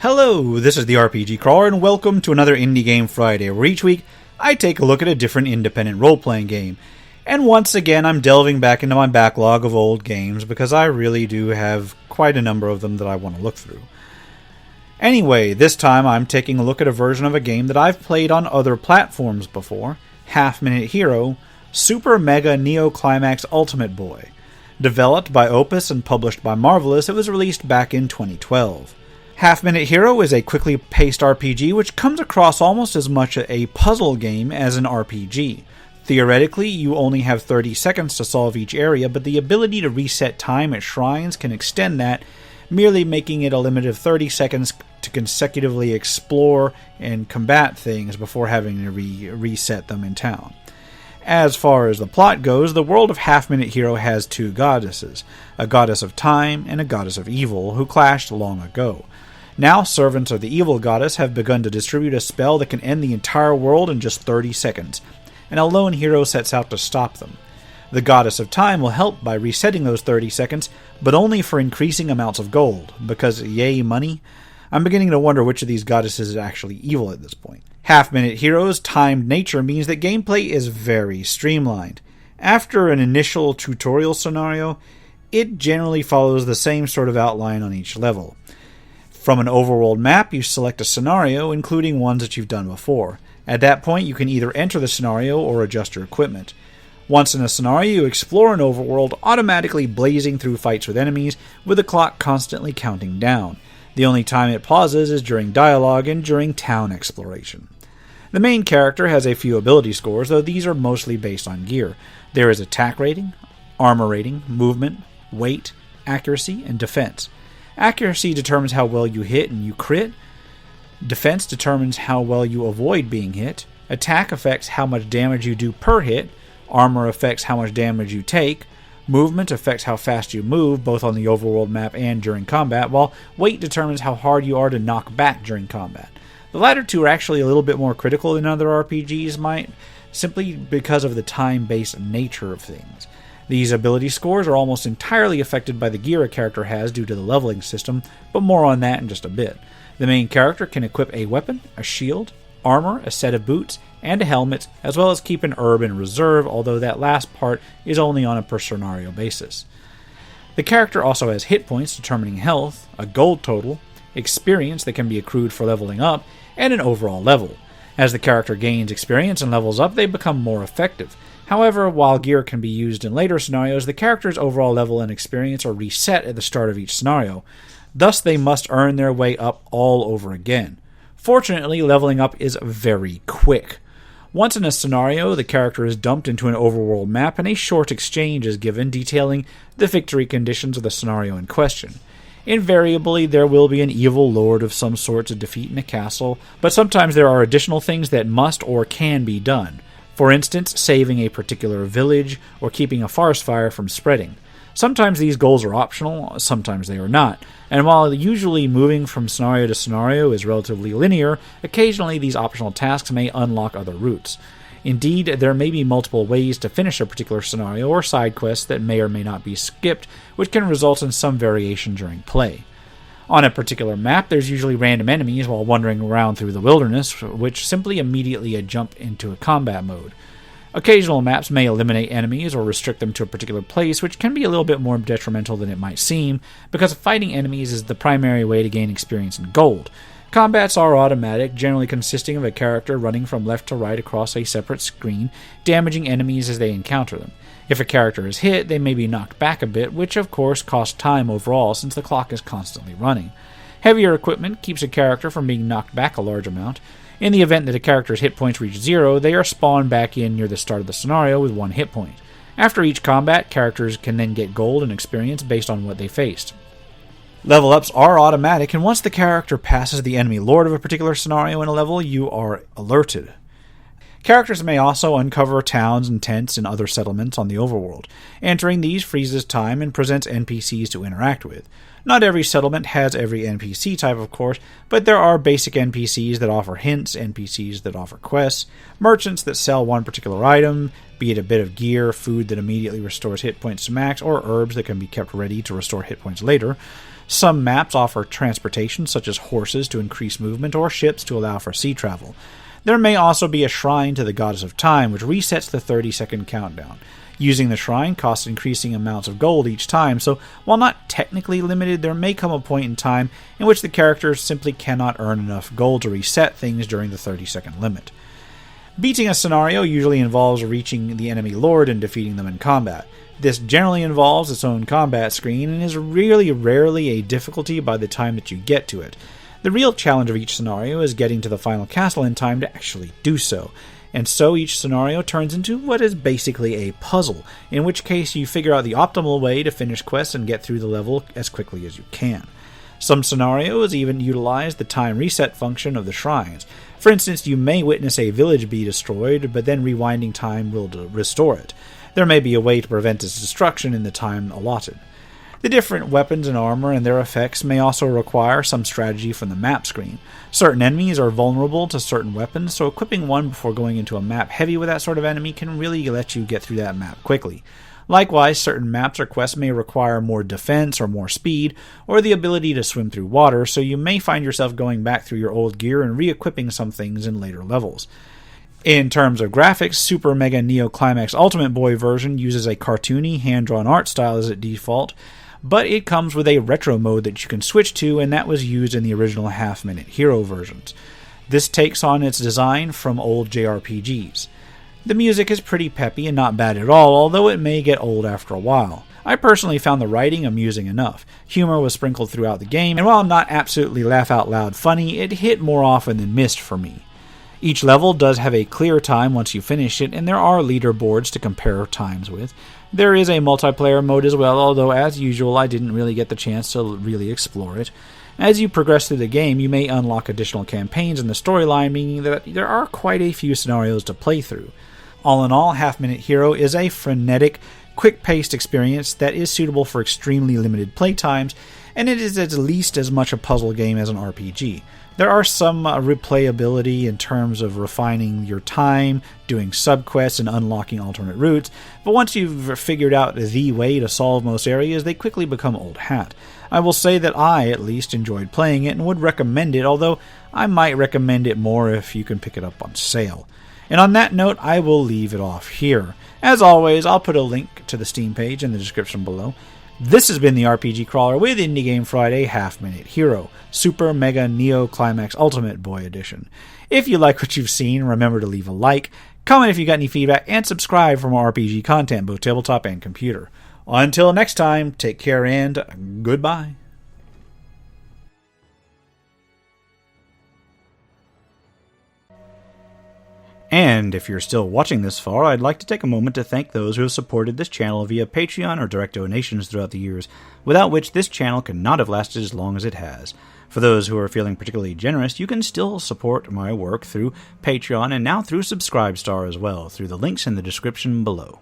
Hello, this is the RPG Crawler, and welcome to another Indie Game Friday, where each week I take a look at a different independent role-playing game. And once again, I'm delving back into my backlog of old games, because I really do have quite a number of them that I want to look through. Anyway, this time I'm taking a look at a version of a game that I've played on other platforms before, Half Minute Hero, Super Mega Neo Climax Ultimate Boy. Developed by Opus and published by Marvelous, it was released back in 2012. Half Minute Hero is a quickly paced RPG which comes across almost as much a puzzle game as an RPG. Theoretically, you only have 30 seconds to solve each area, but the ability to reset time at shrines can extend that, merely making it a limit of 30 seconds to consecutively explore and combat things before having to reset them in town. As far as the plot goes, the world of Half Minute Hero has two goddesses, a goddess of time and a goddess of evil, who clashed long ago. Now, servants of the evil goddess have begun to distribute a spell that can end the entire world in just 30 seconds, and a lone hero sets out to stop them. The goddess of time will help by resetting those 30 seconds, but only for increasing amounts of gold, because yay money. I'm beginning to wonder which of these goddesses is actually evil at this point. Half Minute Hero's timed nature means that gameplay is very streamlined. After an initial tutorial scenario, it generally follows the same sort of outline on each level. From an overworld map, you select a scenario, including ones that you've done before. At that point, you can either enter the scenario or adjust your equipment. Once in a scenario, you explore an overworld, automatically blazing through fights with enemies, with the clock constantly counting down. The only time it pauses is during dialogue and during town exploration. The main character has a few ability scores, though these are mostly based on gear. There is attack rating, armor rating, movement, weight, accuracy, and defense. Accuracy determines how well you hit and you crit. Defense determines how well you avoid being hit. Attack affects how much damage you do per hit. Armor affects how much damage you take. Movement affects how fast you move, both on the overworld map and during combat, while weight determines how hard you are to knock back during combat. The latter two are actually a little bit more critical than other RPGs might, simply because of the time-based nature of things. These ability scores are almost entirely affected by the gear a character has due to the leveling system, but more on that in just a bit. The main character can equip a weapon, a shield, armor, a set of boots, and a helmet, as well as keep an herb in reserve, although that last part is only on a per scenario basis. The character also has hit points determining health, a gold total, experience that can be accrued for leveling up, and an overall level. As the character gains experience and levels up, they become more effective. However, while gear can be used in later scenarios, the character's overall level and experience are reset at the start of each scenario. Thus, they must earn their way up all over again. Fortunately, leveling up is very quick. Once in a scenario, the character is dumped into an overworld map and a short exchange is given detailing the victory conditions of the scenario in question. Invariably, there will be an evil lord of some sort to defeat in a castle, but sometimes there are additional things that must or can be done. For instance, saving a particular village or keeping a forest fire from spreading. Sometimes these goals are optional, sometimes they are not, and while usually moving from scenario to scenario is relatively linear, occasionally these optional tasks may unlock other routes. Indeed, there may be multiple ways to finish a particular scenario or side quests that may or may not be skipped, which can result in some variation during play. On a particular map, there's usually random enemies while wandering around through the wilderness, which simply immediately jump into a combat mode. Occasional maps may eliminate enemies or restrict them to a particular place, which can be a little bit more detrimental than it might seem, because fighting enemies is the primary way to gain experience and gold. Combats are automatic, generally consisting of a character running from left to right across a separate screen, damaging enemies as they encounter them. If a character is hit, they may be knocked back a bit, which of course costs time overall since the clock is constantly running. Heavier equipment keeps a character from being knocked back a large amount. In the event that a character's hit points reach 0, they are spawned back in near the start of the scenario with 1 hit point. After each combat, characters can then get gold and experience based on what they faced. Level ups are automatic, and once the character passes the enemy lord of a particular scenario in a level, you are alerted. Characters may also uncover towns and tents and other settlements on the overworld. Entering these freezes time and presents NPCs to interact with. Not every settlement has every NPC type, of course, but there are basic NPCs that offer hints, NPCs that offer quests, merchants that sell one particular item, be it a bit of gear, food that immediately restores hit points to max, or herbs that can be kept ready to restore hit points later. Some maps offer transportation, such as horses to increase movement or ships to allow for sea travel. There may also be a shrine to the goddess of time, which resets the 30-second countdown. Using the shrine costs increasing amounts of gold each time, so while not technically limited, there may come a point in time in which the character simply cannot earn enough gold to reset things during the 30-second limit. Beating a scenario usually involves reaching the enemy lord and defeating them in combat. This generally involves its own combat screen and is really rarely a difficulty by the time that you get to it. The real challenge of each scenario is getting to the final castle in time to actually do so. And so each scenario turns into what is basically a puzzle, in which case you figure out the optimal way to finish quests and get through the level as quickly as you can. Some scenarios even utilize the time reset function of the shrines. For instance, you may witness a village be destroyed, but then rewinding time will restore it. There may be a way to prevent its destruction in the time allotted. The different weapons and armor and their effects may also require some strategy from the map screen. Certain enemies are vulnerable to certain weapons, so equipping one before going into a map heavy with that sort of enemy can really let you get through that map quickly. Likewise, certain maps or quests may require more defense or more speed, or the ability to swim through water, so you may find yourself going back through your old gear and re-equipping some things in later levels. In terms of graphics, Super Mega Neo Climax Ultimate Boy version uses a cartoony, hand-drawn art style as its default, but it comes with a retro mode that you can switch to, and that was used in the original half-minute hero versions. This takes on its design from old JRPGs. The music is pretty peppy and not bad at all, although it may get old after a while. I personally found the writing amusing enough. Humor was sprinkled throughout the game, and while not absolutely laugh-out-loud funny, it hit more often than missed for me. Each level does have a clear time once you finish it, and there are leaderboards to compare times with. There is a multiplayer mode as well, although as usual I didn't really get the chance to really explore it. As you progress through the game, you may unlock additional campaigns in the storyline, meaning that there are quite a few scenarios to play through. All in all, Half Minute Hero is a frenetic, quick-paced experience that is suitable for extremely limited playtimes, and it is at least as much a puzzle game as an RPG. There are some replayability in terms of refining your time, doing subquests, and unlocking alternate routes, but once you've figured out the way to solve most areas, they quickly become old hat. I will say that I, at least, enjoyed playing it and would recommend it, although I might recommend it more if you can pick it up on sale. And on that note, I will leave it off here. As always, I'll put a link to the Steam page in the description below. This has been the RPG Crawler with Indie Game Friday Half Minute Hero, Super Mega Neo Climax Ultimate Boy Edition. If you like what you've seen, remember to leave a like, comment if you got any feedback, and subscribe for more RPG content, both tabletop and computer. Until next time, take care and goodbye. And if you're still watching this far, I'd like to take a moment to thank those who have supported this channel via Patreon or direct donations throughout the years, without which this channel could not have lasted as long as it has. For those who are feeling particularly generous, you can still support my work through Patreon and now through Subscribestar as well, through the links in the description below.